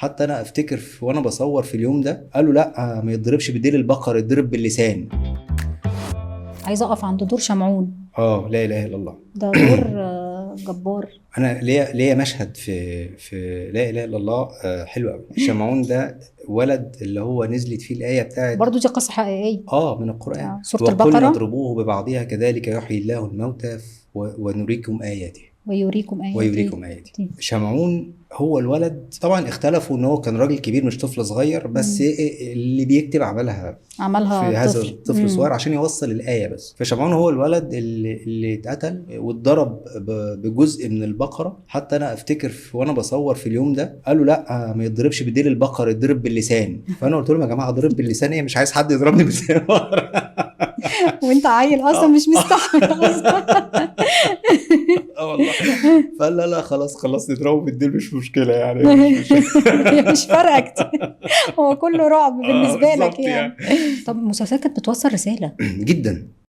حتى انا افتكر وانا بصور في اليوم ده قالوا لا ما يتضربش بديل البقر، يتضرب باللسان. عايزه اقف عند دور شمعون. لا اله الا الله. ده دور جبار. انا ليا مشهد في لا اله الا الله حلو قوي. شمعون ده ولد اللي هو نزلت فيه الايه بتاعت برضو دي قصه حقيقيه. من القران. سوره وقلنا البقره. اضربوه ببعضها كذلك يحيي الله الموتى ونريكم اياته ويريكم آياته. شمعون هو الولد. طبعا اختلفوا ان هو كان راجل كبير مش طفل صغير، بس اللي بيكتب عملها في هذا الطفل الصغير عشان يوصل الآية بس. فشمعون هو الولد اللي اتقتل واتضرب بجزء من البقرة. حتى انا افتكر وانا بصور في اليوم ده قالوا لا ما يتضربش بديل البقر، يتضرب باللسان. فانا قلت لهم يا جماعة اضرب باللسان ايه؟ مش عايز حد يضربني باللسان. وانت عيل اصلا مش مستحمل اصلا. والله. فقال لا خلاص نضربه بالديل مش مشكلة يعني. مش فارقه كتير، هو كله رعب بالنسبه لك بالظبط يعني. طب المسلسلات كانت بتوصل رساله جدا.